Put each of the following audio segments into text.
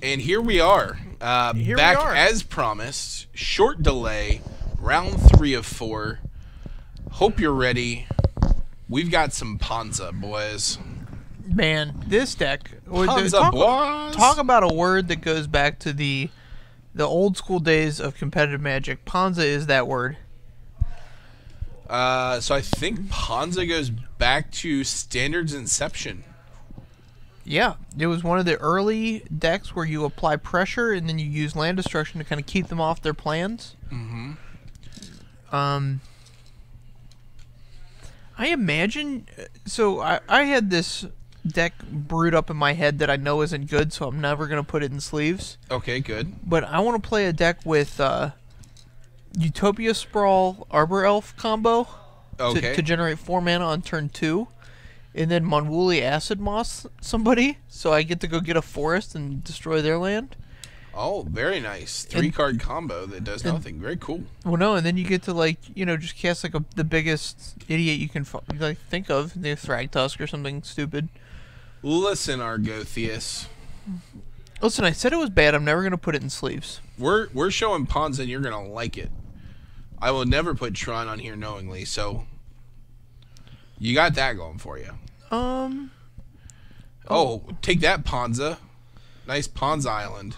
And here we are, back as promised. Short delay, round 3 of 4. Hope you're ready. We've got some Ponza, boys. Man, this deck. Ponza, boys. Talk about a word that goes back to the old school days of competitive Magic. Ponza is that word. So I think Ponza goes back to Standard's inception. Yeah, it was one of the early decks where you apply pressure and then you use land destruction to kind of keep them off their plans. Mm-hmm. I imagine... So, I had this deck brewed up in my head that I know isn't good, so I'm never going to put it in sleeves. Okay, good. But I want to play a deck with Utopia Sprawl Arbor Elf combo to generate 4 mana on turn 2. And then Monwoolly Acid Moss somebody, so I get to go get a forest and destroy their land. Oh, very nice. 3-card combo that does nothing. Very cool. Well, no, and then you get to, like, just cast, like, the biggest idiot you can think of, the Thragtusk or something stupid. Listen, Argothius. Listen, I said it was bad. I'm never going to put it in sleeves. We're showing Ponza, and you're going to like it. I will never put Tron on here knowingly, so you got that going for you. Oh, take that, Ponza. Nice Ponza Island.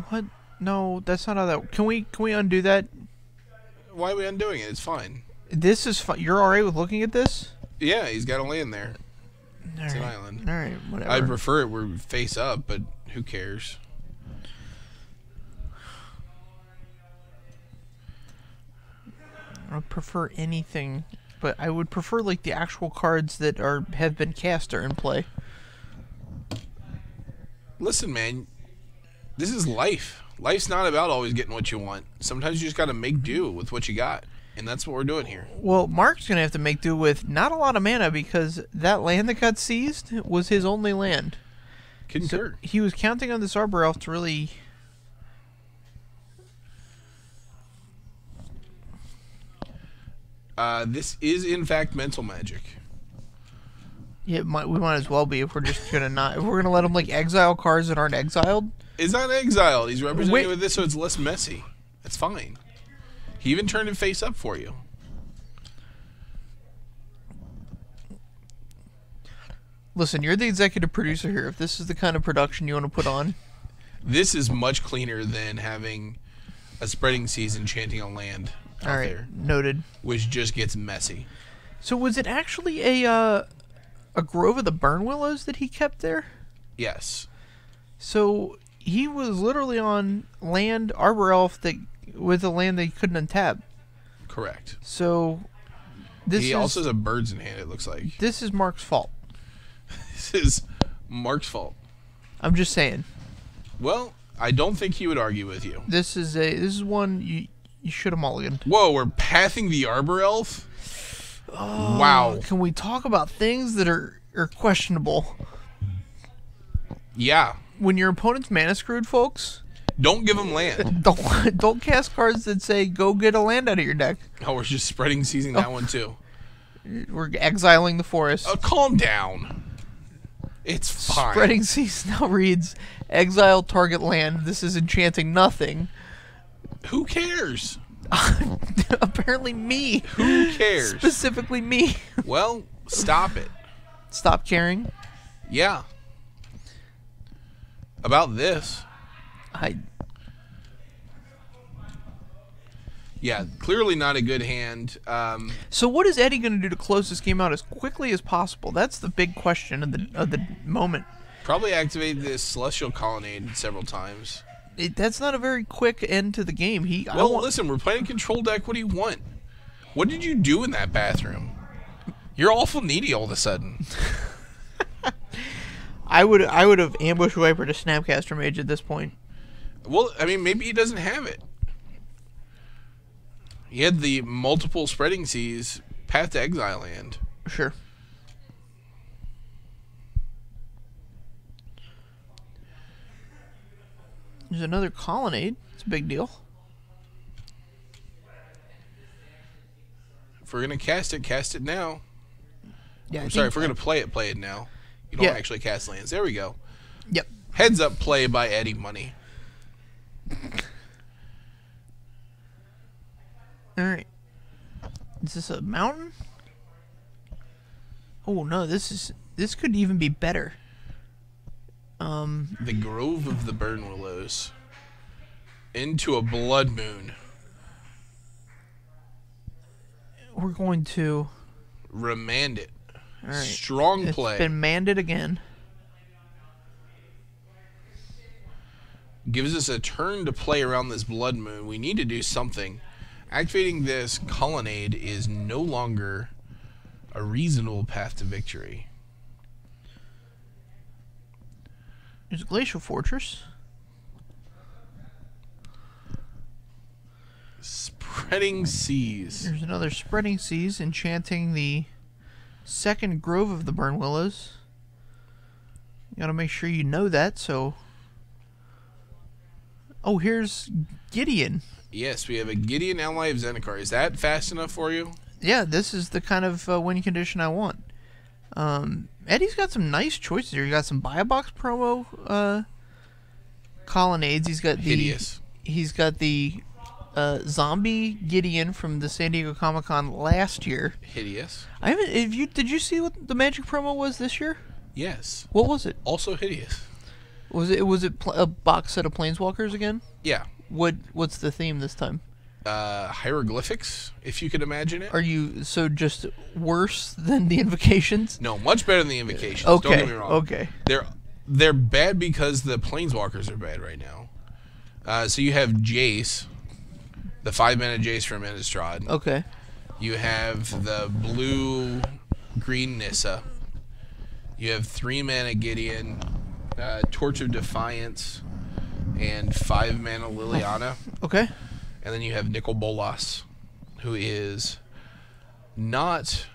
What? No, that's not how that... Can we undo that? Why are we undoing it? It's fine. This is fine. You're alright with looking at this? Yeah, he's got a land there. It's an island. Alright, whatever. I prefer it where face up, but who cares? I don't prefer anything, but I would prefer, like, the actual cards that have been cast are in play. Listen, man, this is life. Life's not about always getting what you want. Sometimes you just got to make do with what you got, and that's what we're doing here. Well, Mark's going to have to make do with not a lot of mana because that land that got seized was his only land. Concur. So he was counting on this Arbor Elf to really... This is, in fact, mental magic. Yeah, we might as well be if we're just gonna if we're gonna let him like exile cards that aren't exiled. It's not exiled. He's representing it with this, so it's less messy. That's fine. He even turned it face up for you. Listen, you're the executive producer here. If this is the kind of production you want to put on, this is much cleaner than having a spreading season chanting on land. All right, there, noted. Which just gets messy. So was it actually a Grove of the Burn Willows that he kept there? Yes. So he was literally on land Arbor Elf with a land that he couldn't untap. Correct. So he also has a birds in hand, it looks like. This is Mark's fault. This is Mark's fault. I'm just saying. Well, I don't think he would argue with you. This is one you should have mulliganed. Whoa, we're pathing the Arbor Elf? Oh, wow. Can we talk about things that are questionable? Yeah. When your opponent's mana screwed, folks, don't give him land. Don't cast cards that say go get a land out of your deck. Oh, we're just spreading seizing that one too. We're exiling the forest. Calm down. It's fine. Spreading seas now reads exile target land. This is enchanting nothing. Who cares? Apparently me. Who cares? Specifically me. Well, stop it. Stop caring? Yeah. About this. Yeah, clearly not a good hand. So what is Eddie going to do to close this game out as quickly as possible? That's the big question of the moment. Probably activate this Celestial Colonnade several times. That's not a very quick end to the game. Listen, we're playing a control deck. What do you want? What did you do in that bathroom? You're awful needy all of a sudden. I would have Ambush Viper to Snapcaster Mage at this point. Well, I mean, maybe he doesn't have it. He had the multiple spreading seas, path to exile land. Sure. There's another Colonnade. It's a big deal. If we're going to cast it now. Yeah, I'm sorry, if we're going to play it now. You don't actually cast lands. There we go. Yep. Heads up play by Eddie Money. Alright. Is this a mountain? Oh no, this could even be better. The Grove of the Burn Willows. Into a blood moon. We're going to remand it. All right. Strong play. It's been manded again. Gives us a turn to play around this blood moon. We need to do something. Activating this colonnade is no longer a reasonable path to victory. There's a glacial fortress. Spreading Seas. There's another Spreading Seas, enchanting the second Grove of the Burn Willows. You gotta make sure you know that, so... Oh, here's Gideon. Yes, we have a Gideon ally of Zendikar. Is that fast enough for you? Yeah, this is the kind of winning condition I want. Eddie's got some nice choices here. You got some buy a box promo colonnades. He's got the hideous. He's got the zombie Gideon from the San Diego Comic-Con last year. Hideous. I haven't. Did you see what the Magic promo was this year? Yes. What was it? Also hideous. Was it a box set of Planeswalkers again? Yeah. What's the theme this time? Hieroglyphics, if you could imagine it. Are you just worse than the Invocations? No, much better than the Invocations. Okay. Don't get me wrong. Okay. They're bad because the Planeswalkers are bad right now. So you have Jace, the 5-mana Jace from Innistrad. Okay. You have the blue-green Nissa. You have 3-mana Gideon, Torch of Defiance, and 5-mana Liliana. Okay. And then you have Nicol Bolas, who is not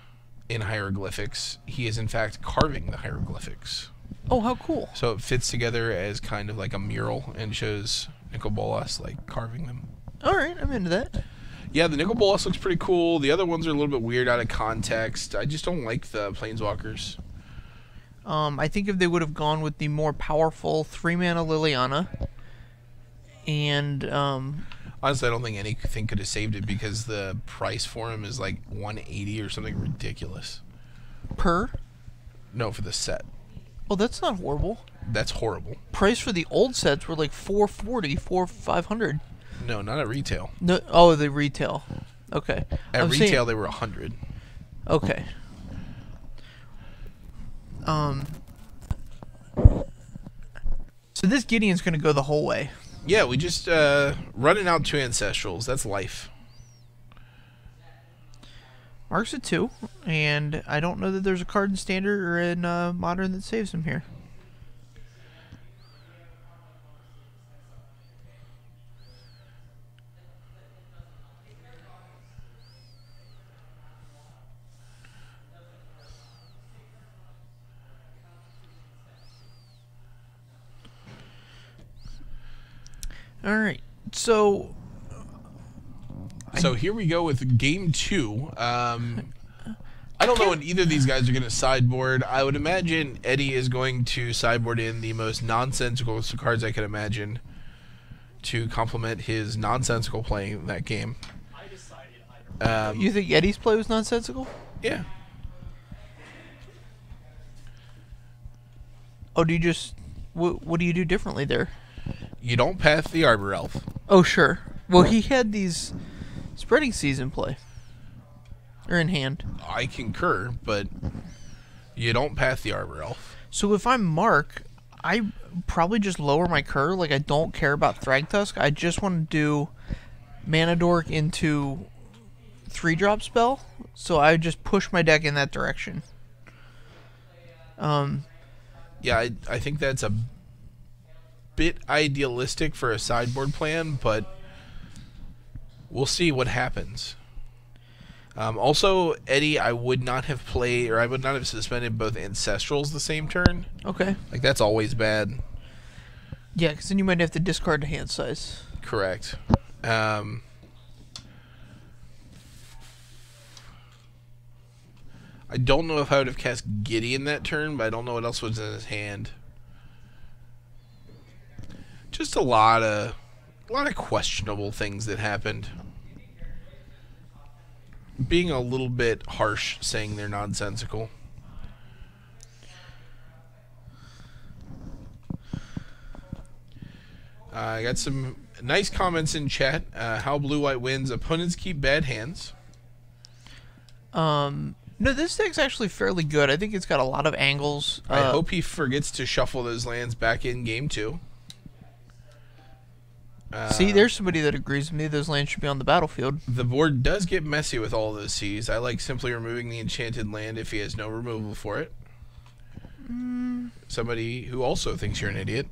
in hieroglyphics. He is, in fact, carving the hieroglyphics. Oh, how cool. So it fits together as kind of like a mural and shows Nicol Bolas, like, carving them. All right, I'm into that. Yeah, the Nicol Bolas looks pretty cool. The other ones are a little bit weird out of context. I just don't like the Planeswalkers. I think if they would have gone with the more powerful 3-mana Liliana and... Honestly, I don't think anything could have saved it because the price for him is like $180 or something ridiculous. Per? No, for the set. Oh, that's not horrible. That's horrible. Price for the old sets were like $440, $500. No, not at retail. No, oh, the retail. Okay. At retail, they were $100. Okay. So this Gideon's going to go the whole way. Yeah, we just running out 2 Ancestrals. That's life. Mark's at 2, and I don't know that there's a card in Standard or in Modern that saves him here. All right, so here we go with game 2. I don't know when either of these guys are going to sideboard. I would imagine Eddie is going to sideboard in the most nonsensical cards I can imagine to complement his nonsensical play in that game. You think Eddie's play was nonsensical? Yeah. Oh, do you just... What do you do differently there? You don't path the Arbor Elf. Oh, sure. Well, he had these Spreading Seas in play. Or in hand. I concur, but you don't path the Arbor Elf. So if I'm Mark, I probably just lower my cur. Like, I don't care about Thragtusk. I just want to do Mana Dork into 3-drop spell. So I just push my deck in that direction. Yeah, I think that's a bit idealistic for a sideboard plan, but we'll see what happens. Also, Eddie, I would not have played, or I would not have suspended both Ancestrals the same turn. Okay. Like, that's always bad. Yeah, because then you might have to discard the hand size. Correct. I don't know if I would have cast Gideon that turn, but I don't know what else was in his hand. Just a lot of questionable things that happened. Being a little bit harsh saying they're nonsensical. I got some nice comments in chat. How blue-white wins. Opponents keep bad hands. No, this deck's actually fairly good. I think it's got a lot of angles. I hope he forgets to shuffle those lands back in game 2. See, there's somebody that agrees with me. Those lands should be on the battlefield. The board does get messy with all those C's. I like simply removing the enchanted land if he has no removal for it. Somebody who also thinks you're an idiot.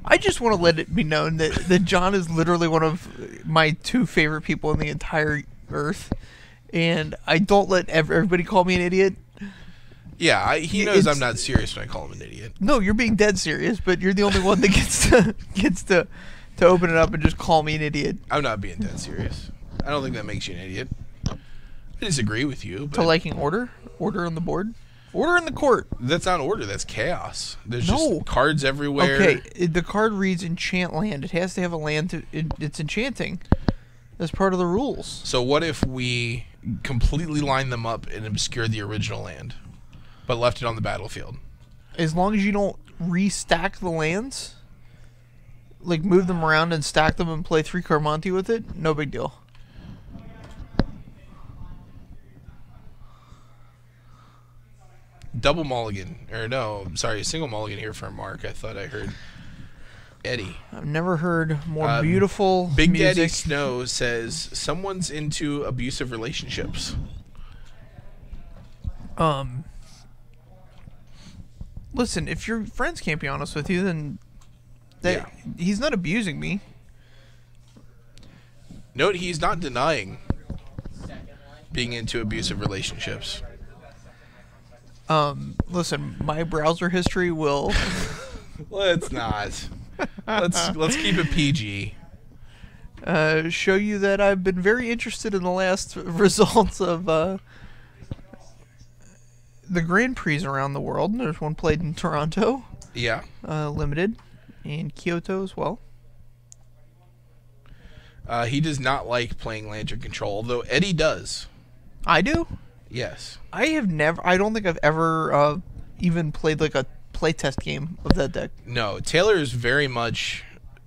I just want to let it be known that John is literally one of my 2 favorite people in the entire earth, and I don't let everybody call me an idiot. Yeah, he knows I'm not serious when I call him an idiot. No, you're being dead serious, but you're the only one that gets to open it up and just call me an idiot. I'm not being dead serious. I don't think that makes you an idiot. I disagree with you. But to liking order on the board, order in the court. That's not order. That's chaos. There's just cards everywhere. Okay, the card reads enchant land. It has to have a land it's enchanting. That's part of the rules. So what if we completely line them up and obscure the original land, but left it on the battlefield? As long as you don't restack the lands, like move them around and stack them and play 3-card Monty with it, no big deal. Double mulligan. Or no, sorry, single mulligan here for Mark. I thought I heard Eddie. I've never heard more beautiful Big music. Daddy Snow says, someone's into abusive relationships. Listen, if your friends can't be honest with you, then he's not abusing me. Note he's not denying being into abusive relationships. Listen, my browser history will... Let's not. Let's keep it PG. Show you that I've been very interested in the last results of the Grand Prix around the world. There's one played in Toronto. Yeah. Limited. And Kyoto as well. He does not like playing Lantern Control, although Eddie does. I do? Yes. I don't think I've ever even played like a playtest game of that deck. No, Taylor is very much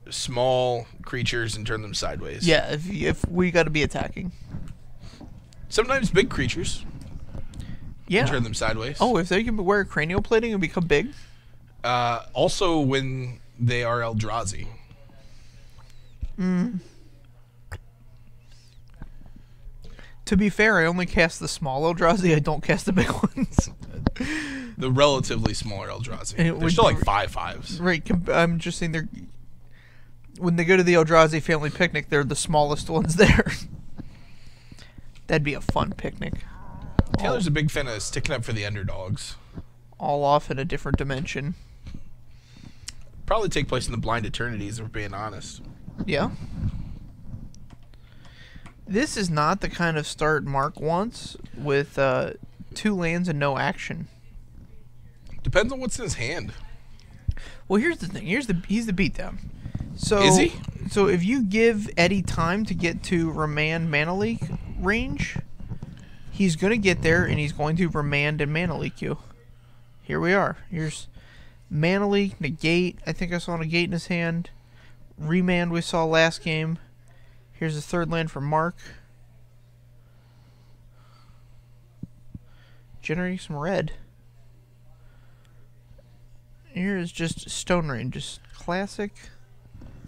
small creatures and turn them sideways. Yeah, if we got to be attacking. Sometimes big creatures. Yeah. And turn them sideways. Oh, if they can wear cranial plating and become big? Also when they are Eldrazi. To be fair, I only cast the small Eldrazi. I don't cast the big ones. The relatively smaller Eldrazi. They're still like 5/5s. Right. I'm just saying they're... When they go to the Eldrazi family picnic, they're the smallest ones there. That'd be a fun picnic. Taylor's a big fan of sticking up for the underdogs. All off in a different dimension. Probably take place in the Blind Eternities, if we're being honest. Yeah. This is not the kind of start Mark wants with 2 lands and no action. Depends on what's in his hand. Well, here's the thing. He's the beatdown. So is he? So if you give Eddie time to get to Remand Mana Leak range, he's going to get there and he's going to Remand and Mana Leak you. Here we are. Here's Mana Leak, Negate. I think I saw Negate in his hand. Remand we saw last game. Here's the 3rd land for Mark. Generating some red. Here is just Stone Rain, just classic.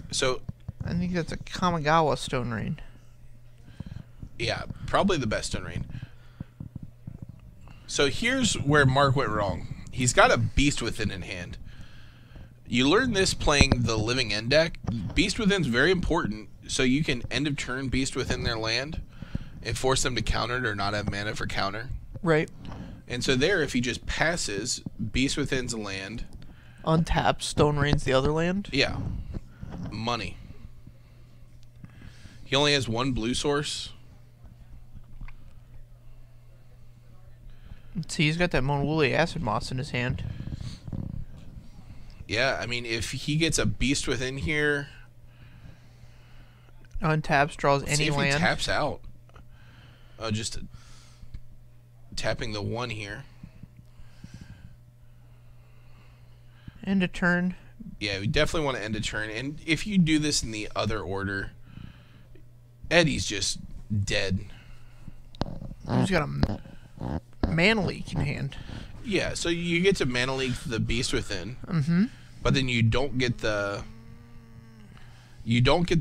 So I think that's a Kamigawa Stone Rain. Yeah, probably the best Stone Rain. So here's where Mark went wrong. He's got a Beast Within in hand. You learn this playing the Living End deck. Beast Within's very important, so you can end of turn Beast Within their land and force them to counter it or not have mana for counter. Right. And so there, if he just passes, Beast Within's a land. Untap, Stone Rain's the other land? Yeah. Money. He only has 1 blue source. See, he's got that Monwoolly Acid Moss in his hand. Yeah, I mean, if he gets a beast within here... Untaps, draws any see if land. He taps out. Just tapping the 1 here. End a turn. Yeah, we definitely want to end a turn. And if you do this in the other order, Eddie's just dead. He's got a Mana Leak in hand. Yeah, so you get to Mana Leak the beast within. Mm-hmm. But then you don't get the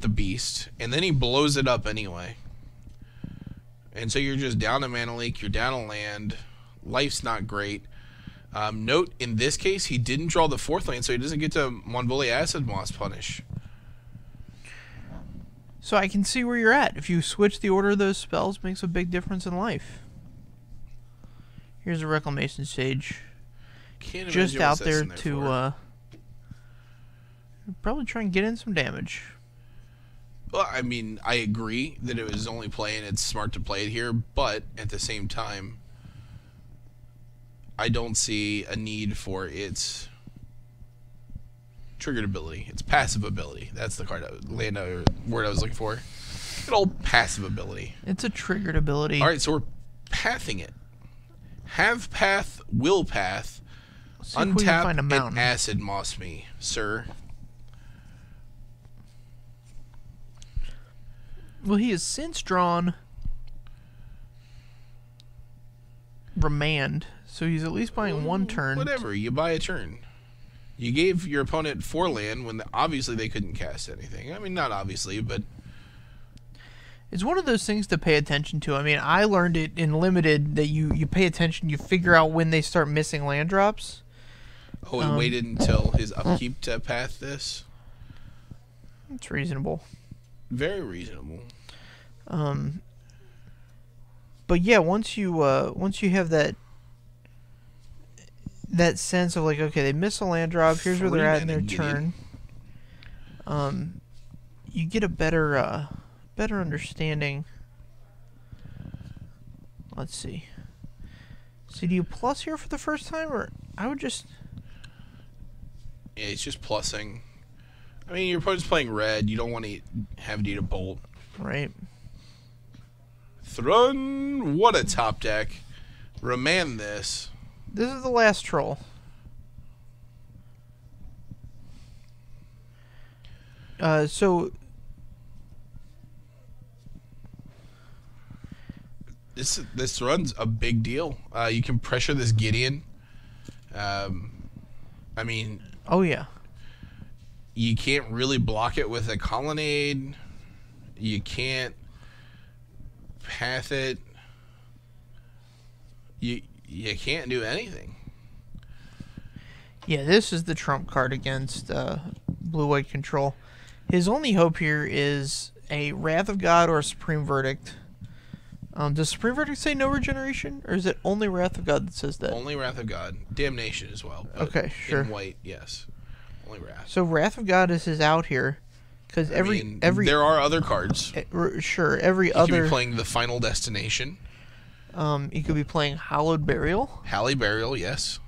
beast, and then he blows it up anyway. And so you're just down a Mana Leak, you're down a land. Life's not great. Note, in this case, he didn't draw the 4th land, so he doesn't get to Monwoolly Acid Moss punish. So I can see where you're at. If you switch the order of those spells, it makes a big difference in life. Here's a Reclamation Sage. Just out there to probably try and get in some damage. Well, I mean, I agree that it was only play and it's smart to play it here, but at the same time, I don't see a need for its triggered ability. Its passive ability. That's the word I was looking for. Good old passive ability. It's a triggered ability. Alright, so we're pathing it. Have path, will path. Untap and acid moss me, sir. Well, he has since drawn Remand, so he's at least buying 1 turn. Whatever, you buy a turn. You gave your opponent 4 land when obviously they couldn't cast anything. I mean, not obviously, but... It's one of those things to pay attention to. I mean, I learned it in Limited that you pay attention, you figure out when they start missing land drops. Oh, he waited until his upkeep to path this? It's reasonable. Very reasonable. But yeah, once you have that sense of like, okay, they miss a land drop, here's where they're at in their turn. You get a better understanding. Let's see. So do you plus here for the first time, or I would just... Yeah, it's just plussing. I mean, your opponent's playing red. You don't want to have it eat a bolt. Right. Thrun, what a top deck. Remand this. This is the last troll. So... This run's a big deal. You can pressure this Gideon. I mean... Oh, yeah. You can't really block it with a Colonnade. You can't path it. You can't do anything. Yeah, this is the trump card against blue-white control. His only hope here is a Wrath of God or a Supreme Verdict. Does Supreme Verdict say no regeneration, or is it only Wrath of God that says that? Only Wrath of God. Damnation as well. Okay, sure. In white, yes. Only Wrath. So Wrath of God is his out here, because every there are other cards. Sure, every other. You could be playing the Final Destination. You could be playing Hallowed Burial. Hallowed Burial, yes.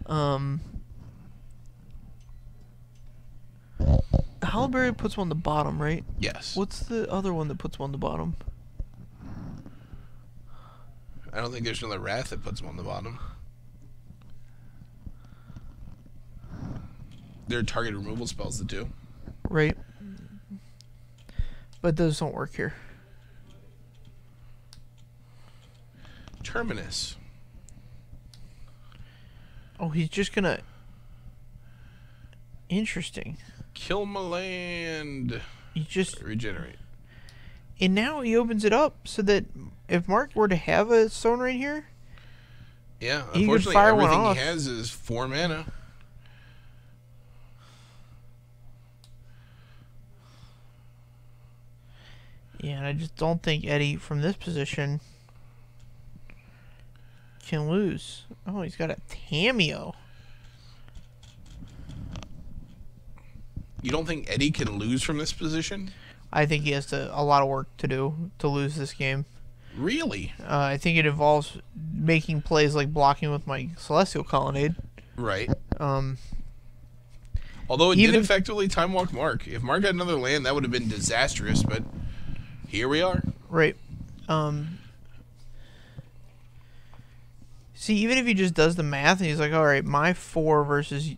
Hallowed Burial puts one on the bottom, right? Yes. What's the other one that puts one on the bottom? I don't think there's another Wrath that puts them on the bottom. There are target removal spells that do. Right. But those don't work here. Terminus. Oh, he's just gonna... Interesting. Kill my land. He just... Regenerate. And now he opens it up so that if Mark were to have a Stone Rain here... Yeah, unfortunately everything he has is 4 mana. Yeah, and I just don't think Eddie, from this position, can lose. Oh, he's got a Tameo. You don't think Eddie can lose from this position? I think he has a lot of work to do to lose this game. Really? I think it involves making plays like blocking with my Celestial Colonnade. Right. Although it did even effectively time walk Mark. If Mark had another land, that would have been disastrous, but here we are. Right. See, even if he just does the math and he's like, all right, my 4 versus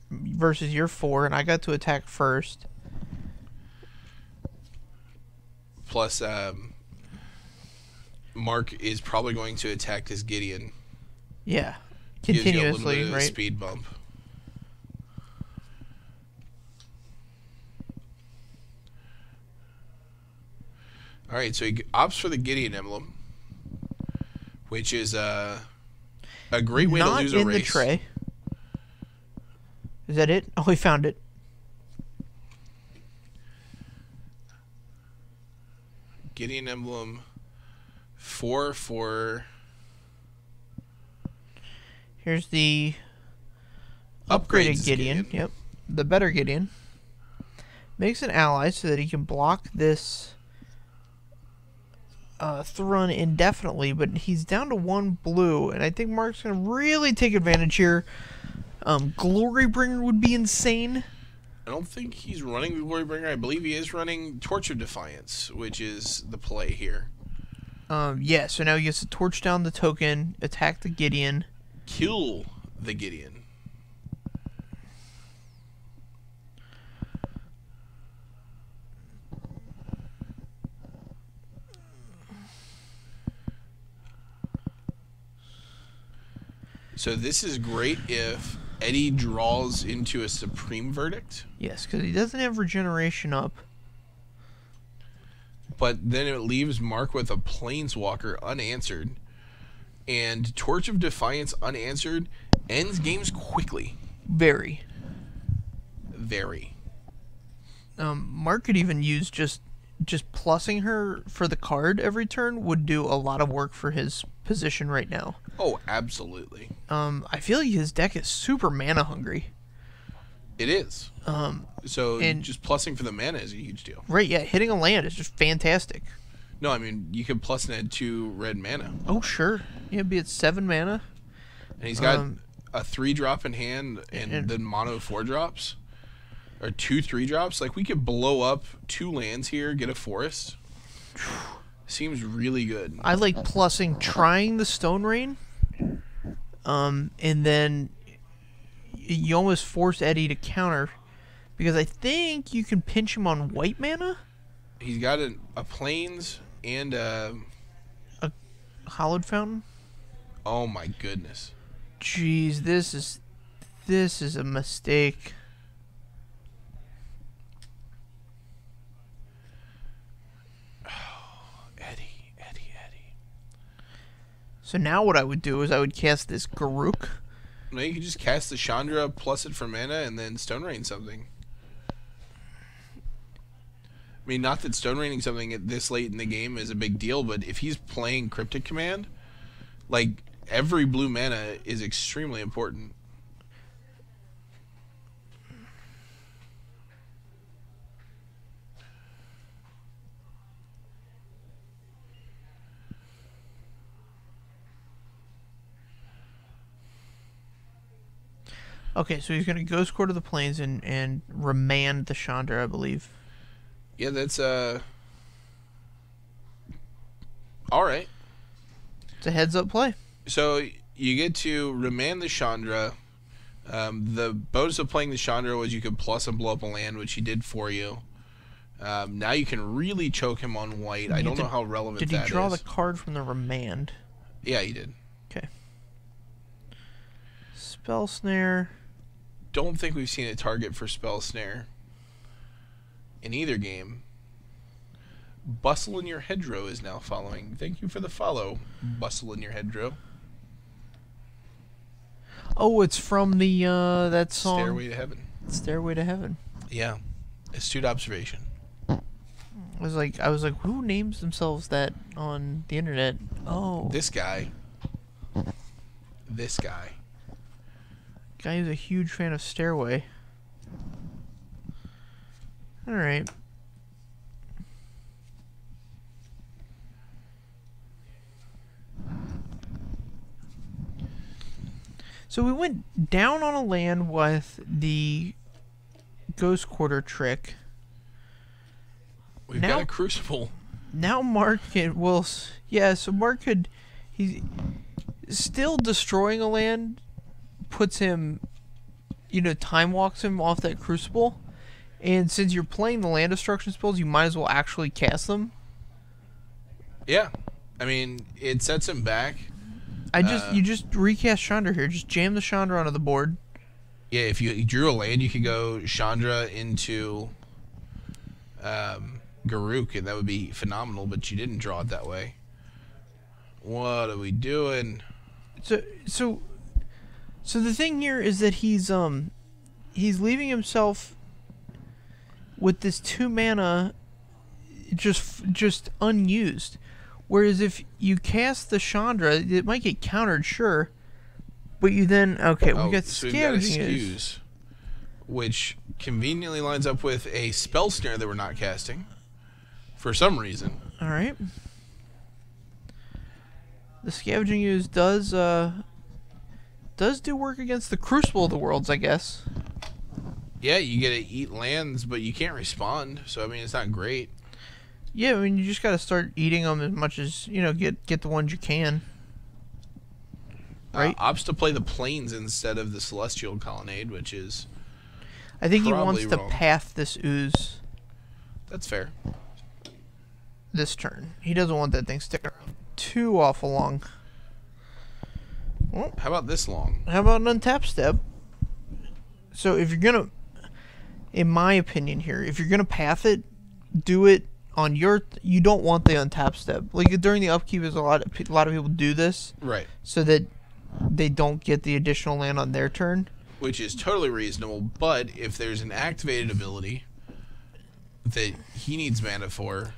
your 4, and I got to attack first. Plus, Mark is probably going to attack this Gideon. Yeah. Continuously, gives you a little bit of right? A speed bump. All right, so he opts for the Gideon emblem, which is a great way to lose a race. Not in the tray. Is that it? Oh, we found it. Gideon emblem 4 for. Here's the upgraded Gideon. Yep, the better Gideon. Makes an ally so that he can block this Thrun indefinitely, but he's down to 1 blue, and I think Mark's going to really take advantage here. Glorybringer would be insane. I don't think he's running the Glorybringer. I believe he is running Torch of Defiance, which is the play here. Yeah, so now he gets to torch down the token, attack the Gideon. Kill the Gideon. So this is great if Eddie draws into a Supreme Verdict. Yes, because he doesn't have regeneration up. But then it leaves Mark with a Planeswalker unanswered. And Torch of Defiance unanswered ends games quickly. Very. Very. Mark could even use just plussing her for the card every turn would do a lot of work for his position right now. Oh, absolutely. I feel like his deck is super mana hungry. It is. So and just plussing for the mana is a huge deal. Right, yeah. Hitting a land is just fantastic. No, I mean, you could plus and add 2 red mana. Oh, sure. Yeah, be at 7 mana. And he's got a 3-drop in hand and then mono 4-drops. Or 2 3-drops. Like, we could blow up 2 lands here, get a forest. Seems really good. I like plussing, trying the Stone Rain. And then you almost force Eddie to counter. Because I think you can pinch him on white mana. He's got a Plains and a Hallowed Fountain. Oh my goodness. Jeez, this is a mistake. Eddie. So now what I would do is I would cast this Garruk. No, you could just cast the Chandra, plus it for mana, and then Stone Rain something. I mean, not that Stone Raining something at this late in the game is a big deal, but if he's playing Cryptic Command, like, every blue mana is extremely important. Okay, so he's going to Ghost Core to the Plains and remand the Chandra, I believe. Yeah, that's, alright. It's a heads-up play. So, you get to remand the Chandra. The bonus of playing the Chandra was you could plus and blow up a land, which he did for you. Now you can really choke him on white. I don't know how relevant that is. Did he draw the card from the remand? Yeah, he did. Okay. Spell Snare. Don't think we've seen a target for Spell Snare in either game. Bustle in Your Hedgerow is now following. Thank you for the follow, Bustle in Your Hedgerow. Oh, it's from the that song Stairway to Heaven. Stairway to Heaven. Yeah. Astute observation. I was like, who names themselves that on the internet? Oh, This guy. Guy who's a huge fan of Stairway. All right. So we went down on a land with the Ghost Quarter trick. We've got a Crucible. Now Mark will... Yeah, so Mark could... He's still destroying a land, puts him... time walks him off that Crucible. And since you're playing the land destruction spells, you might as well actually cast them. Yeah. I mean, it sets him back. You just recast Chandra here. Just jam the Chandra onto the board. Yeah, if you drew a land, you could go Chandra into Garruk, and that would be phenomenal, but you didn't draw it that way. What are we doing? So the thing here is that he's leaving himself with this 2 mana just unused. Whereas if you cast the Chandra, it might get countered, sure, but you then we got Scavenging Ooze, which conveniently lines up with a Spell Snare that we're not casting for some reason. All right. The Scavenging Ooze does do work against the Crucible of the Worlds, I guess. Yeah, you get to eat lands, but you can't respond, so I mean it's not great. Yeah, I mean you just got to start eating them as much as get the ones you can. Right. Opts to play the Plains instead of the Celestial Colonnade, which is. I think he wants to path this Ooze. That's fair. This turn, he doesn't want that thing sticking around too awful long. Well, how about this long? How about an untap step? So if you're gonna, in my opinion here, if you're gonna path it, do it on your. You don't want the untap step. Like during the upkeep, is a lot of people do this, right? So that they don't get the additional land on their turn, which is totally reasonable. But if there's an activated ability that he needs mana for,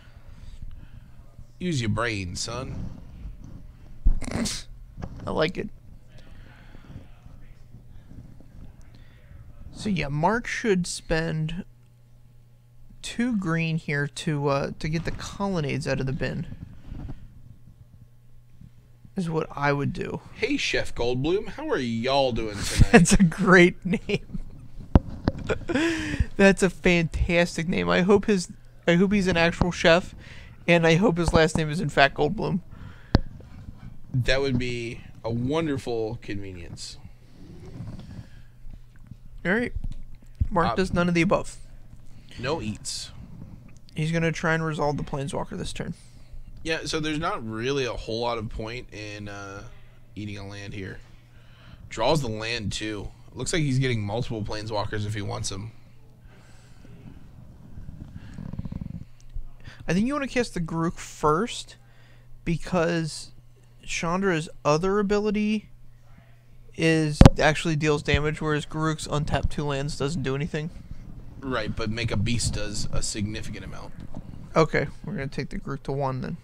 use your brain, son. I like it. So yeah, Mark should spend 2 green here to get the colonnades out of the bin. Is what I would do. Hey, Chef Goldblum, how are y'all doing tonight? That's a great name. That's a fantastic name. I hope he's an actual chef, and I hope his last name is in fact Goldblum. That would be a wonderful convenience. Alright. Mark does none of the above. No eats. He's going to try and resolve the Planeswalker this turn. Yeah, so there's not really a whole lot of point in eating a land here. Draws the land, too. Looks like he's getting multiple Planeswalkers if he wants them. I think you want to cast the Garruk first, because Chandra's other ability actually deals damage, whereas Garruk's untap 2 lands doesn't do anything. Right, but Make a Beast does a significant amount. Okay, we're going to take the Garruk to 1 then.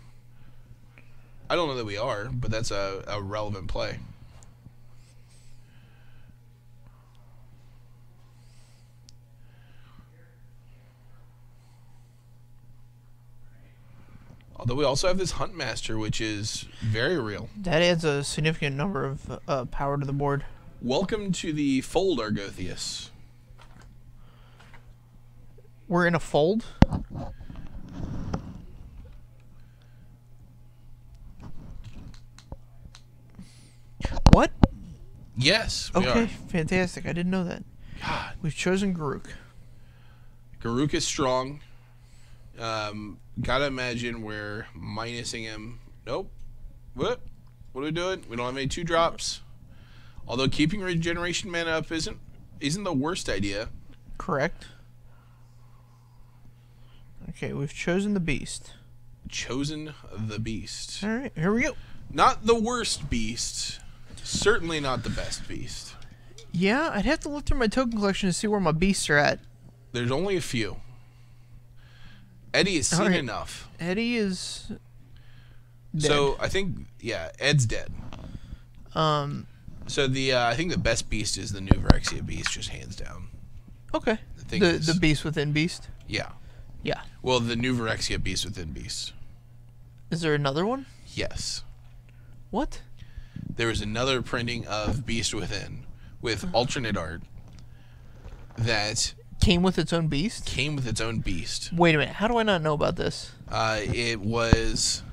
I don't know that we are, but that's a relevant play. Although we also have this Huntmaster, which is very real. That adds a significant number of power to the board. Welcome to the fold, Argothius. We're in a fold? What? Yes, we okay, are. Fantastic. I didn't know that. God. We've chosen Garruk. Garruk is strong. Gotta imagine we're minusing him. Nope. What are we doing? We don't have any 2-drops. Although keeping regeneration mana up isn't the worst idea. Correct. Okay, we've chosen the beast. Chosen the beast. All right, here we go. Not the worst beast. Certainly not the best beast. Yeah, I'd have to look through my token collection to see where my beasts are at. There's only a few. Eddie has seen enough. Eddie is dead. So I think Ed's dead. So I think the best beast is the new Vyrexia beast, just hands down. Okay. The beast within beast? Yeah. Yeah. Well, the new Vyrexia beast within beast. Is there another one? Yes. What? there was another printing of Beast Within with alternate art that came with its own beast? Came with its own beast. Wait a minute. How do I not know about this? It was...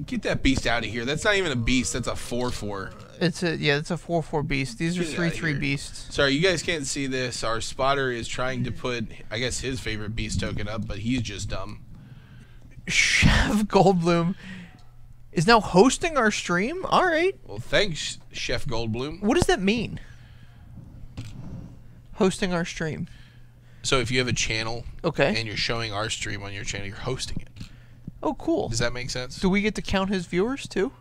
Get that beast out of here. That's not even a beast. That's a 4/4. It's a 4/4 beast. These are 3/3 beasts. Sorry, you guys can't see this. Our spotter is trying to put, I guess, his favorite beast token up, but he's just dumb. Chef Goldblum is now hosting our stream? All right. Well, thanks, Chef Goldblum. What does that mean? Hosting our stream. So if you have a channel, okay, and you're showing our stream on your channel, you're hosting it. Oh, cool. Does that make sense? Do we get to count his viewers too?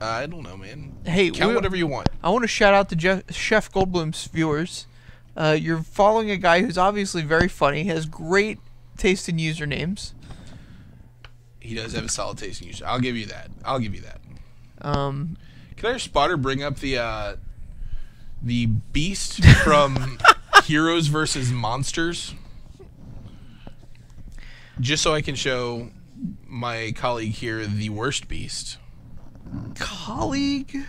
I don't know, man. Hey, count whatever you want. I want to shout out to Chef Goldblum's viewers. You're following a guy who's obviously very funny, has great taste in usernames. He does have a solid taste in user. I'll give you that. Can our spotter bring up the beast from Heroes versus Monsters? Just so I can show my colleague here the worst beast. Colleague?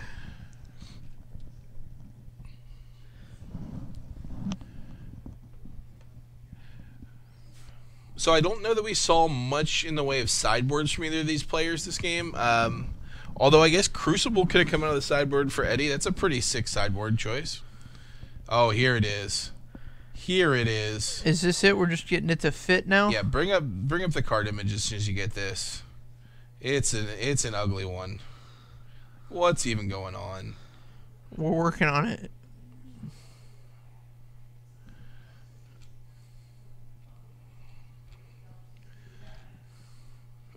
So I don't know that we saw much in the way of sideboards from either of these players this game. Although I guess Crucible could have come out of the sideboard for Eddie. That's a pretty sick sideboard choice. Oh, here it is. Here it is. Is this it? We're just getting it to fit now? Yeah, bring up the card image as soon as you get this. It's an ugly one. What's even going on? We're working on it.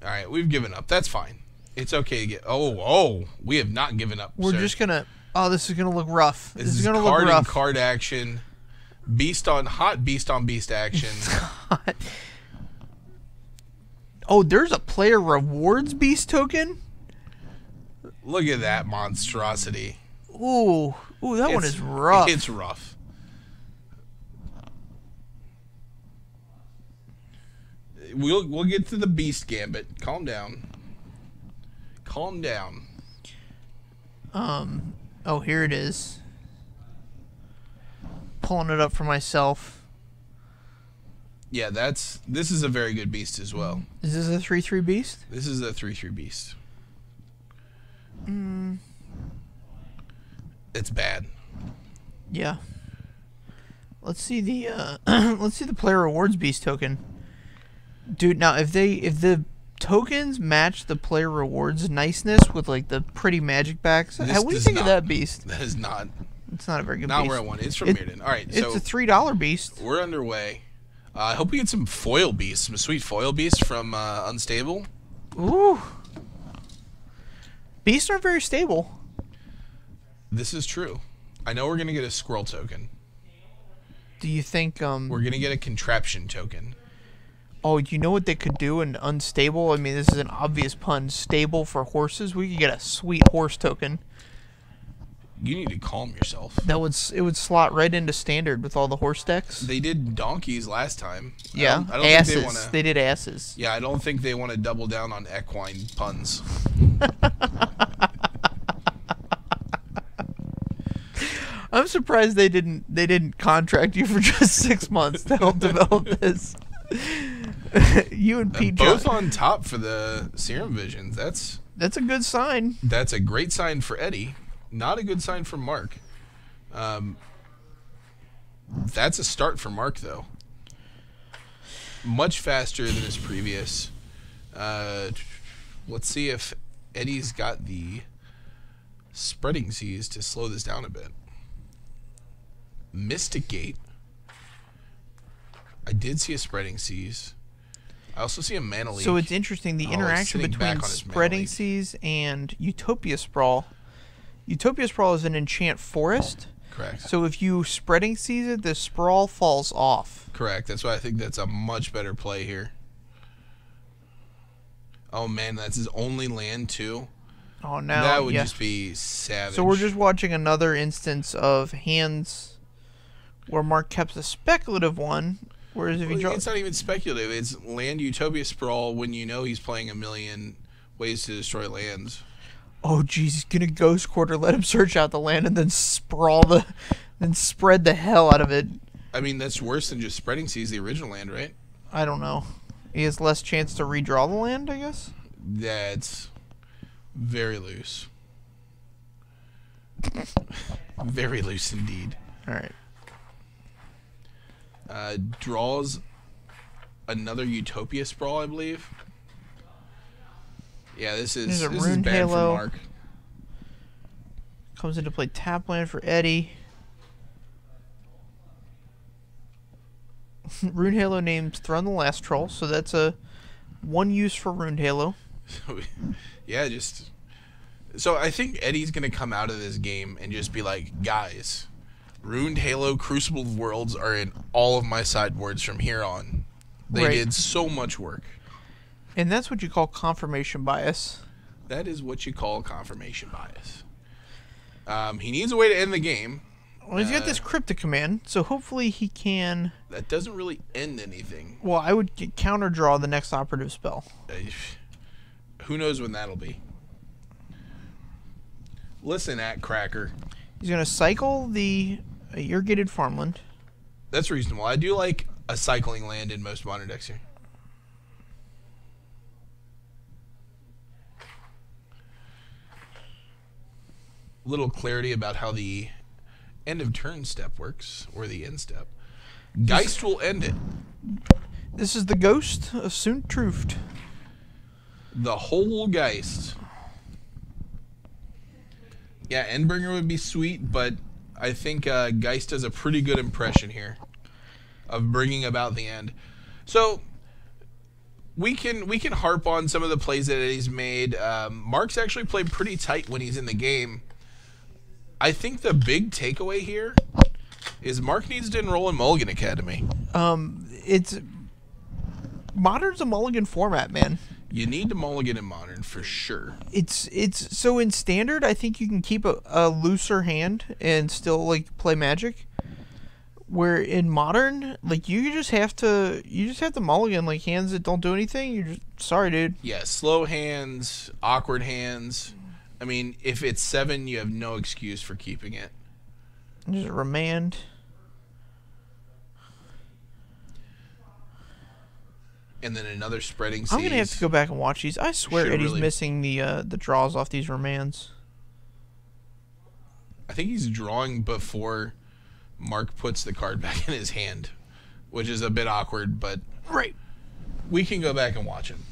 All right, we've given up. That's fine. It's okay to get... Oh, we have not given up, We're just going to... Oh, this is going to look rough. This is going to look rough. Card action. Beast on beast action. Oh, there's a player rewards beast token? Look at that monstrosity. Ooh, that one is rough. It's rough. We'll get to the beast gambit. Calm down. Calm down. Oh, here it is. Pulling it up for myself. Yeah, this is a very good beast as well. Is this a 3/3 beast? This is a 3/3 beast. It's bad. Yeah. Let's see the let's see the player rewards beast token. Dude, now if the tokens match the player rewards niceness with like the pretty magic backs, what do you think of that beast? That is not. It's not a very good beast. Not where I want it. It's from Mirrodin. All right, so it's a $3 beast. We're underway. I hope we get some foil beasts, some sweet foil beasts from Unstable. Ooh. Beasts aren't very stable. This is true. I know we're gonna get a squirrel token. Do you think we're gonna get a contraption token? Oh, you know what they could do in Unstable? I mean, this is an obvious pun. Stable for horses. We could get a sweet horse token. You need to calm yourself. It would slot right into standard with all the horse decks. They did donkeys last time. Yeah, I don't asses. Think they did asses. Yeah, I don't think they want to double down on equine puns. I'm surprised they didn't contract you for just 6 months to help develop this. You and Pete both on top for the Serum Visions. That's a good sign. That's a great sign for Eddie. Not a good sign for Mark. That's a start for Mark, though. Much faster than his previous. Let's see if Eddie's got the spreading seas to slow this down a bit. Mystic Gate. I did see a spreading seas. I also see a mana leak. So it's interesting, the interaction between spreading seas and Utopia Sprawl. Utopia Sprawl is an enchant forest. Correct. So if you spreading seas it, the sprawl falls off. Correct. That's why I think that's a much better play here. Oh man, that's his only land too. Oh no. That would just be savage. So we're just watching another instance of hands where Mark kept a speculative one. Whereas if you it's not even speculative. It's land Utopia Sprawl when you know he's playing a million ways to destroy lands. Oh, geez, he's gonna ghost quarter, let him search out the land, and then spread the hell out of it. I mean, that's worse than just spreading seas the original land, right? I don't know. He has less chance to redraw the land, I guess? That's very loose. Very loose indeed. All right. Draws another Utopia Sprawl, I believe. Yeah, this is bad Halo. for Mark. Comes into play tap land for Eddie. Rune Halo names Thrun the Last Troll, so that's a one use for Rune Halo. Yeah, so I think Eddie's gonna come out of this game and just be like, guys, Runed Halo Crucible of Worlds are in all of my sideboards from here on. They did so much work. And that's what you call confirmation bias. That is what you call confirmation bias. He needs a way to end the game. Well, he's got this cryptic command, so hopefully he can... That doesn't really end anything. Well, I would counter draw the next operative spell. Who knows when that'll be. Listen, Cracker. He's going to cycle the irrigated farmland. That's reasonable. I do like a cycling land in most modern decks here. Little clarity about how the end of turn step works, or the end step. Geist will end it. This is the ghost of Soon Truft. The whole Geist. Yeah, Endbringer would be sweet, but I think Geist does a pretty good impression here of bringing about the end. So we can harp on some of the plays that Eddie's made. Mark's actually played pretty tight when he's in the game. I think the big takeaway here is Mark needs to enroll in Mulligan Academy. Modern's a Mulligan format, man. You need to Mulligan in Modern for sure. It's so in Standard, I think you can keep a looser hand and still like play Magic. Where in Modern, like you just have to Mulligan like hands that don't do anything. You're just sorry, dude. Yeah, slow hands, awkward hands. I mean, if it's 7, you have no excuse for keeping it. Just remand. And then another spreading seas. I'm gonna have to go back and watch these. I swear Eddie's missing the draws off these remands. I think he's drawing before Mark puts the card back in his hand, which is a bit awkward, but we can go back and watch him.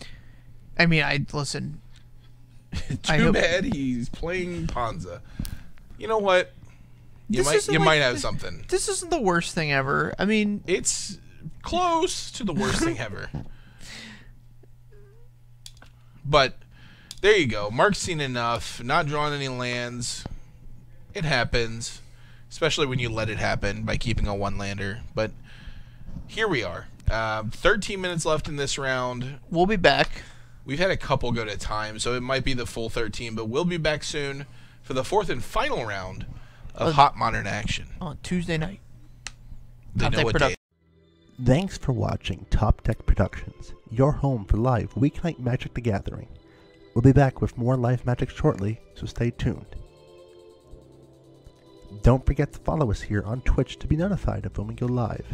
I mean, listen. Too bad he's playing Ponza. You know what? You might have something. This isn't the worst thing ever. I mean, it's close to the worst thing ever. But there you go. Mark's seen enough. Not drawing any lands. It happens, especially when you let it happen by keeping a one-lander. But here we are. 13 minutes left in this round. We'll be back. We've had a couple go to time, so it might be the full 13, but we'll be back soon for the 4th and final round of Hot Modern action. On Tuesday night. They know what day. Thanks for watching Top Deck Productions, your home for live weeknight Magic the Gathering. We'll be back with more live Magic shortly, so stay tuned. Don't forget to follow us here on Twitch to be notified of when we go live.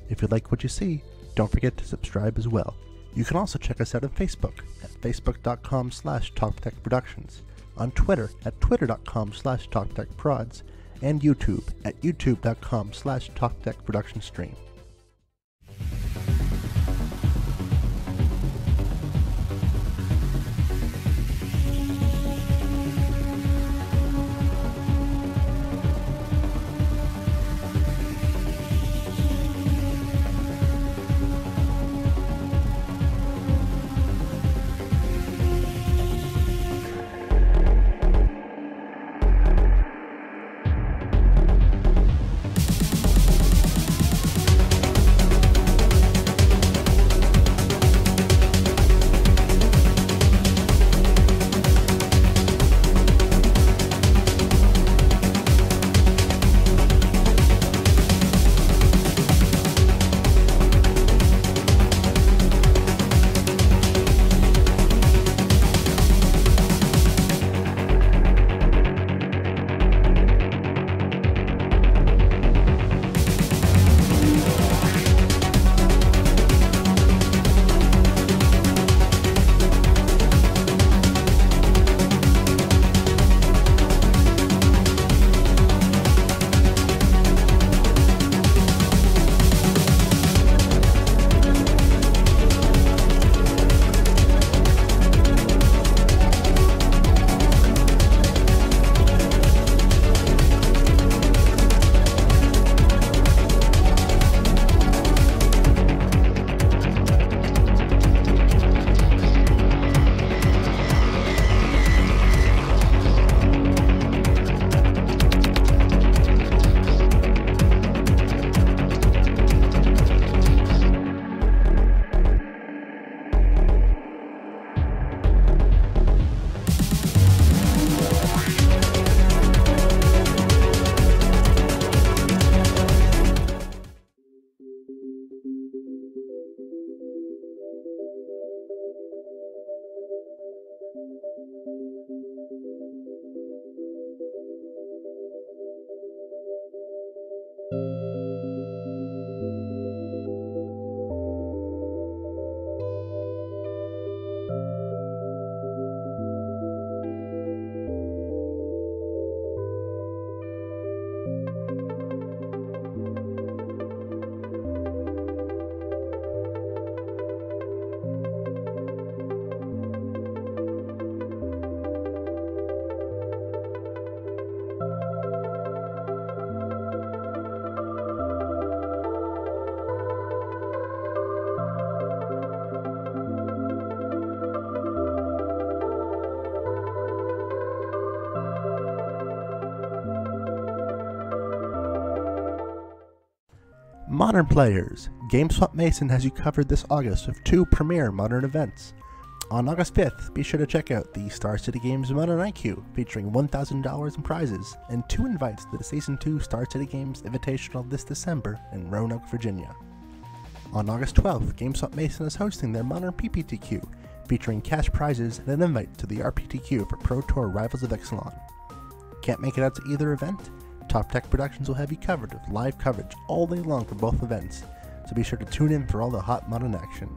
If you like what you see, don't forget to subscribe as well. You can also check us out on Facebook at facebook.com/TopDeckProductions, on Twitter at twitter.com/TopDeckProds, and YouTube at youtube.com/TopDeckProductionStream. Modern players, GameSwap Mason has you covered this August with 2 premier Modern events. On August 5th, be sure to check out the Star City Games Modern IQ, featuring $1,000 in prizes, and 2 invites to the Season 2 Star City Games Invitational this December in Roanoke, Virginia. On August 12th, GameSwap Mason is hosting their Modern PPTQ, featuring cash prizes and an invite to the RPTQ for Pro Tour Rivals of Ixalan. Can't make it out to either event? Top Tech Productions will have you covered with live coverage all day long for both events, so be sure to tune in for all the hot Modern action.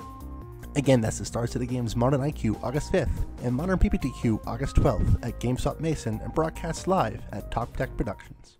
Again, that's the Star City Games Modern IQ August 5th and Modern PPTQ August 12th at GameSwap Mason and broadcast live at Top Tech Productions.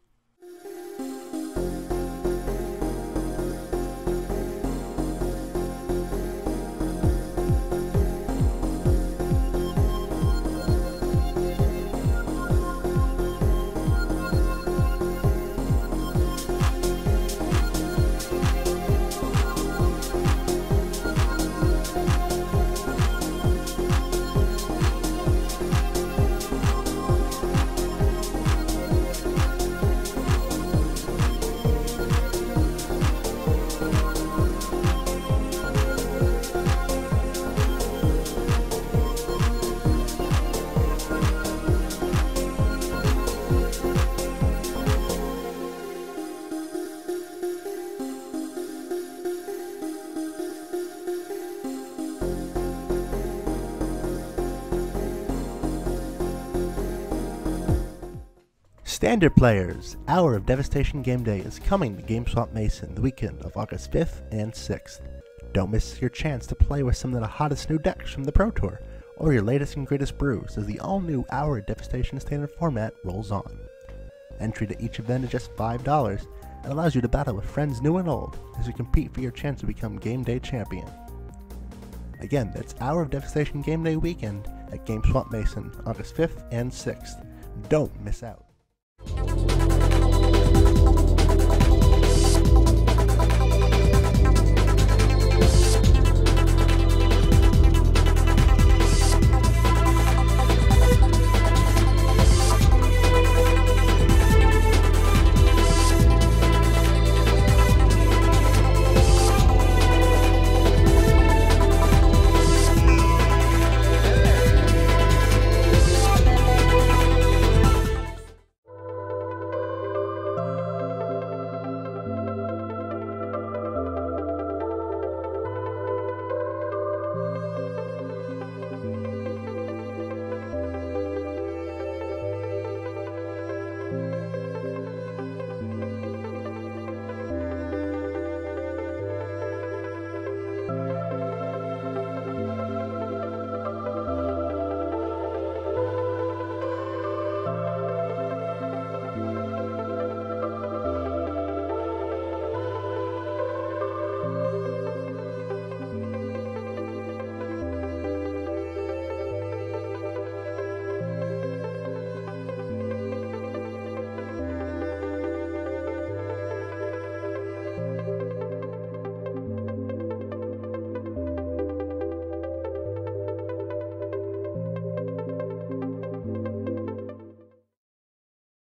Standard players, Hour of Devastation Game Day is coming to GameSwap Mason the weekend of August 5th and 6th. Don't miss your chance to play with some of the hottest new decks from the Pro Tour, or your latest and greatest brews as the all-new Hour of Devastation standard format rolls on. Entry to each event is just $5 and allows you to battle with friends new and old as you compete for your chance to become Game Day Champion. Again, that's Hour of Devastation Game Day weekend at GameSwap Mason, August 5th and 6th. Don't miss out.